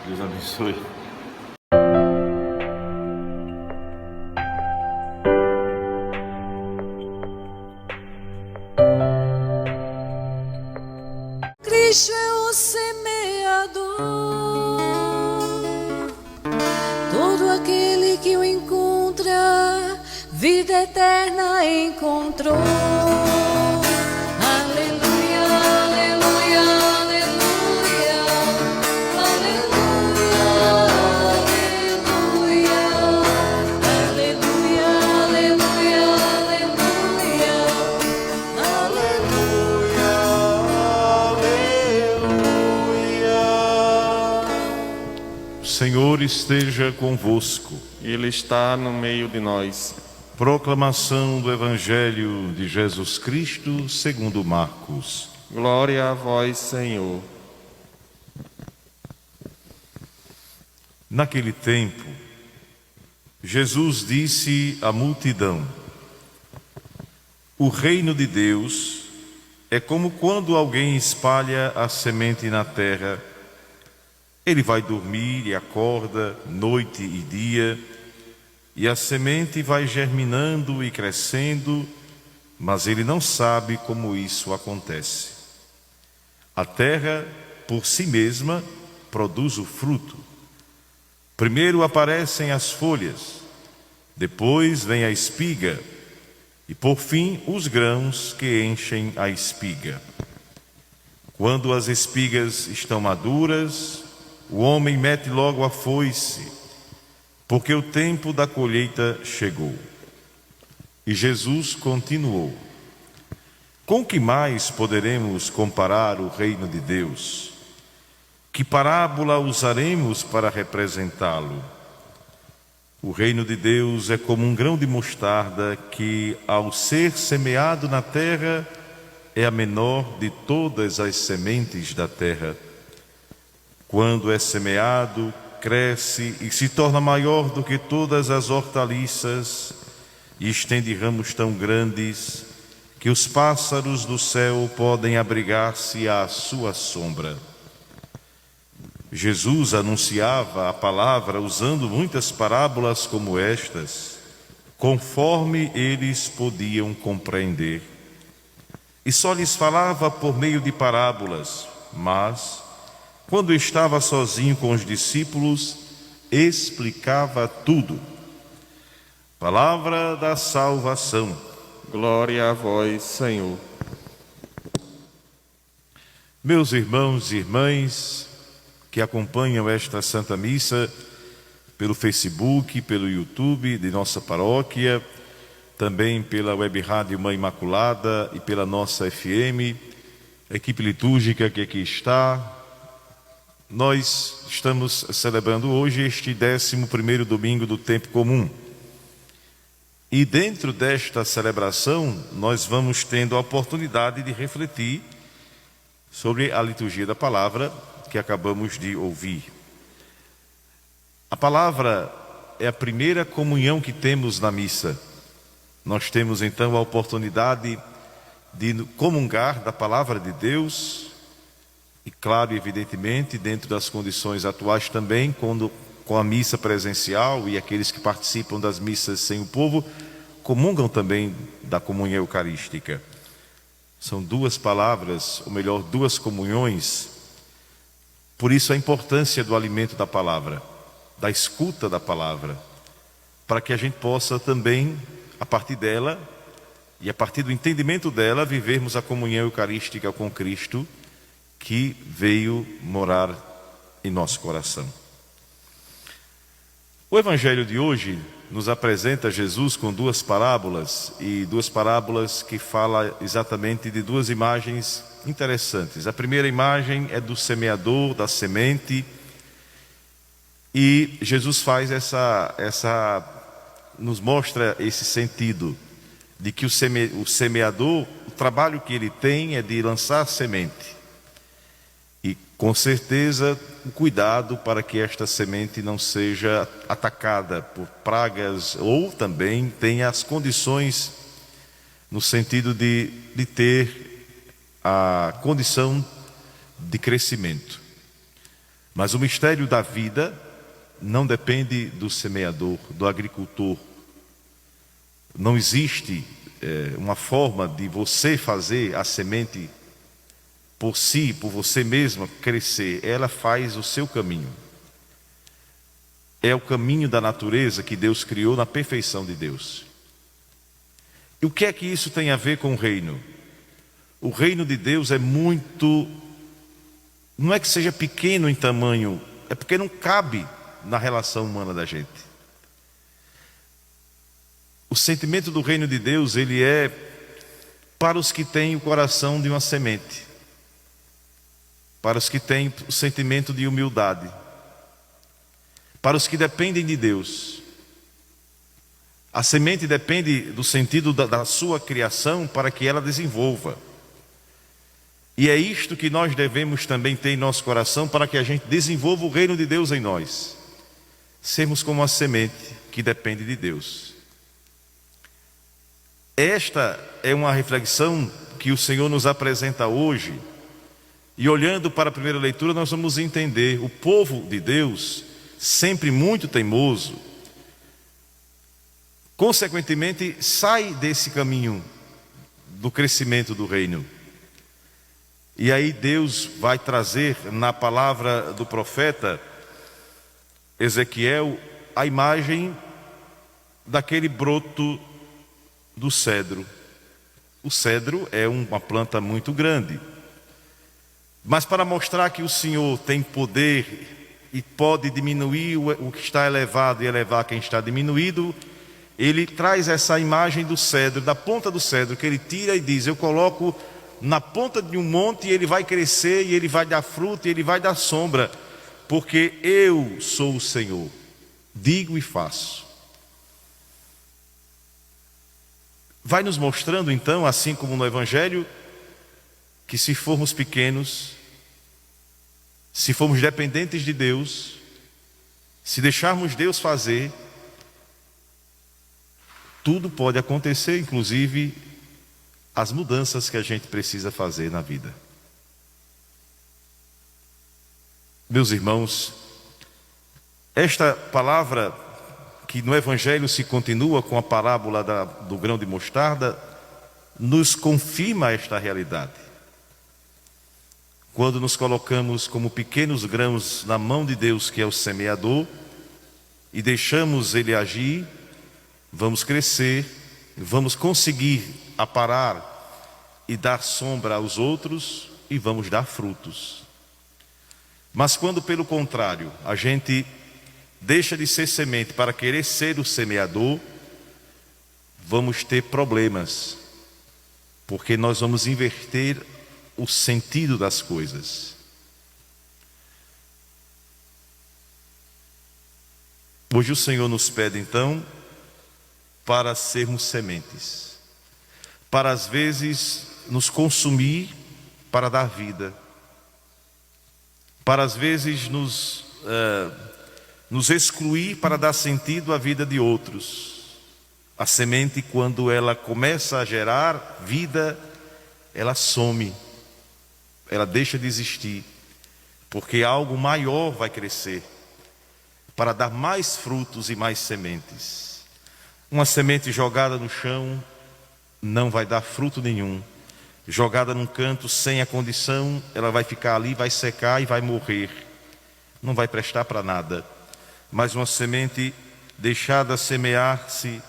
Deus abençoe. Cristo é o semeador, todo aquele que o encontra, vida eterna encontrou. Aleluia, aleluia, aleluia, aleluia, aleluia, aleluia, aleluia, aleluia. O Senhor esteja convosco. Ele está no meio de nós. Proclamação do Evangelho de Jesus Cristo segundo Marcos. Glória a vós, Senhor. Naquele tempo, Jesus disse à multidão: O reino de Deus é como quando alguém espalha a semente na terra. Ele vai dormir e acorda noite e dia, e a semente vai germinando e crescendo, mas ele não sabe como isso acontece. A terra, por si mesma, produz o fruto. Primeiro aparecem as folhas, depois vem a espiga, e por fim os grãos que enchem a espiga. Quando as espigas estão maduras, o homem mete logo a foice, porque o tempo da colheita chegou. E Jesus continuou: Com que mais poderemos comparar o reino de Deus? Que parábola usaremos para representá-lo? O reino de Deus é como um grão de mostarda que, ao ser semeado na terra, é a menor de todas as sementes da terra. Quando é semeado, cresce e se torna maior do que todas as hortaliças e estende ramos tão grandes que os pássaros do céu podem abrigar-se à sua sombra. Jesus anunciava a palavra usando muitas parábolas como estas, conforme eles podiam compreender. E só lhes falava por meio de parábolas, mas, quando estava sozinho com os discípulos, explicava tudo. Palavra da salvação. Glória a vós, Senhor. Meus irmãos e irmãs que acompanham esta Santa Missa pelo Facebook, pelo YouTube de nossa paróquia, também pela Web Rádio Mãe Imaculada e pela nossa FM, a equipe litúrgica que aqui está, nós estamos celebrando hoje este 11º domingo do tempo comum. E dentro desta celebração, nós vamos tendo a oportunidade de refletir sobre a liturgia da palavra que acabamos de ouvir. A palavra é a primeira comunhão que temos na missa. Nós temos então a oportunidade de comungar da palavra de Deus, e claro e evidentemente, dentro das condições atuais também, com a missa presencial, e aqueles que participam das missas sem o povo, comungam também da comunhão eucarística. São duas palavras, ou melhor, duas comunhões. Por isso a importância do alimento da palavra, da escuta da palavra, para que a gente possa também, a partir dela, e a partir do entendimento dela, vivermos a comunhão eucarística com Cristo, que veio morar em nosso coração. O Evangelho de hoje nos apresenta Jesus com duas parábolas, e duas parábolas que falam exatamente de duas imagens interessantes. A primeira imagem é do semeador, da semente, e Jesus faz nos mostra esse sentido de que o semeador, o trabalho que ele tem é de lançar semente. E com certeza o cuidado para que esta semente não seja atacada por pragas, ou também tenha as condições no sentido de ter a condição de crescimento. Mas o mistério da vida não depende do semeador, do agricultor. Não existe uma forma de você fazer a semente por si, por você mesma crescer. Ela faz o seu caminho. É o caminho da natureza que Deus criou na perfeição de Deus. E o que é que isso tem a ver com o reino? O reino de Deus é muito... Não é que seja pequeno em tamanho, é porque não cabe na relação humana da gente. O sentimento do reino de Deus, ele é para os que têm o coração de uma semente, para os que têm o sentimento de humildade, para os que dependem de Deus. A semente depende do sentido da sua criação para que ela desenvolva. E é isto que nós devemos também ter em nosso coração para que a gente desenvolva o reino de Deus em nós. Sermos como a semente que depende de Deus. Esta é uma reflexão que o Senhor nos apresenta hoje. E olhando para a primeira leitura, nós vamos entender o povo de Deus, sempre muito teimoso, consequentemente sai desse caminho do crescimento do reino. E aí Deus vai trazer na palavra do profeta Ezequiel a imagem daquele broto do cedro. O cedro é uma planta muito grande. Mas para mostrar que o Senhor tem poder e pode diminuir o que está elevado e elevar quem está diminuído, ele traz essa imagem do cedro, da ponta do cedro, que ele tira e diz: eu coloco na ponta de um monte e ele vai crescer, e ele vai dar fruto, e ele vai dar sombra, porque eu sou o Senhor, digo e faço. Vai nos mostrando então, assim como no Evangelho, que se formos pequenos, se formos dependentes de Deus, se deixarmos Deus fazer, tudo pode acontecer, inclusive as mudanças que a gente precisa fazer na vida. Meus irmãos, esta palavra que no Evangelho se continua com a parábola do grão de mostarda, nos confirma esta realidade. Quando nos colocamos como pequenos grãos na mão de Deus, que é o semeador, e deixamos Ele agir, vamos crescer, vamos conseguir aparar e dar sombra aos outros, e vamos dar frutos. Mas quando, pelo contrário, a gente deixa de ser semente para querer ser o semeador, vamos ter problemas, porque nós vamos inverter o sentido das coisas. Hoje o Senhor nos pede então para sermos sementes, para às vezes nos consumir para dar vida, para às vezes nos excluir para dar sentido à vida de outros. A semente, quando ela começa a gerar vida, ela some, ela deixa de existir, porque algo maior vai crescer para dar mais frutos e mais sementes. Uma semente jogada no chão não vai dar fruto nenhum. Jogada num canto sem a condição, ela vai ficar ali, vai secar e vai morrer. Não vai prestar para nada. Mas uma semente deixada semear-se,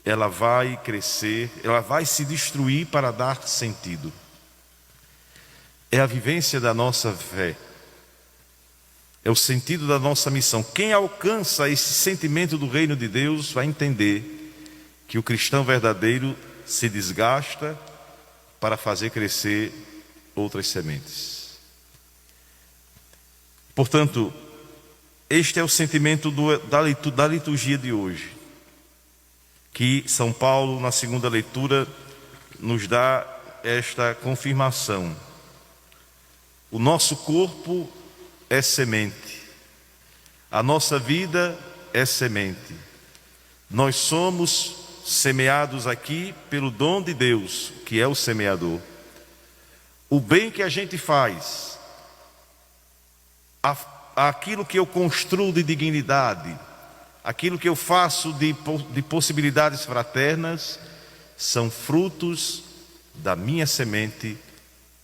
ela vai crescer, ela vai se destruir para dar sentido. É a vivência da nossa fé. É o sentido da nossa missão. Quem alcança esse sentimento do reino de Deus vai entender que o cristão verdadeiro se desgasta para fazer crescer outras sementes. Portanto, este é o sentimento da liturgia de hoje, que São Paulo, na segunda leitura, nos dá esta confirmação. O nosso corpo é semente, a nossa vida é semente. Nós somos semeados aqui pelo dom de Deus, que é o semeador. O bem que a gente faz aquilo que eu construo de dignidade, aquilo que eu faço de possibilidades fraternas, são frutos da minha semente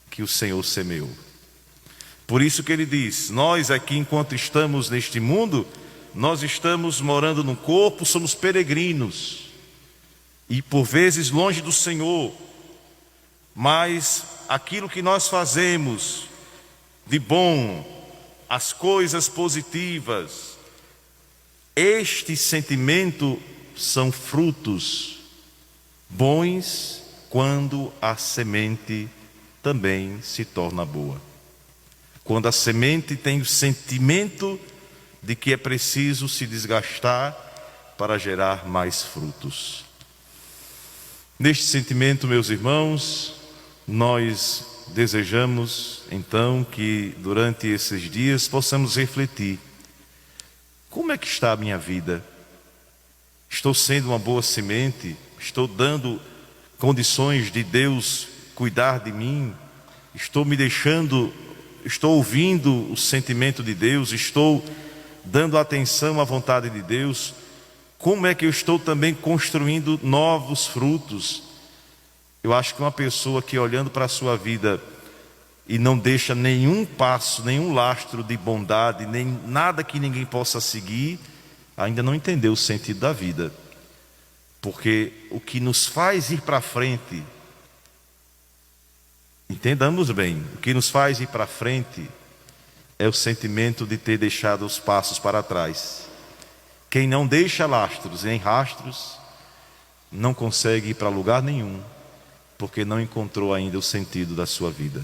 que o Senhor semeou. Por isso que ele diz: nós aqui, enquanto estamos neste mundo, nós estamos morando no corpo, somos peregrinos, e por vezes longe do Senhor, mas aquilo que nós fazemos de bom, as coisas positivas, este sentimento são frutos bons quando a semente também se torna boa. Quando a semente tem o sentimento de que é preciso se desgastar para gerar mais frutos. Neste sentimento, meus irmãos, nós desejamos então que durante esses dias possamos refletir: como é que está a minha vida? Estou sendo uma boa semente? Estou dando condições de Deus cuidar de mim? Estou ouvindo o sentimento de Deus? Estou dando atenção à vontade de Deus? Como é que eu estou também construindo novos frutos? Eu acho que uma pessoa que, olhando para a sua vida e não deixa nenhum passo, nenhum lastro de bondade, nem nada que ninguém possa seguir, ainda não entendeu o sentido da vida. Porque o que nos faz ir para frente, entendamos bem, o que nos faz ir para frente é o sentimento de ter deixado os passos para trás. Quem não deixa lastros nem rastros, não consegue ir para lugar nenhum, porque não encontrou ainda o sentido da sua vida.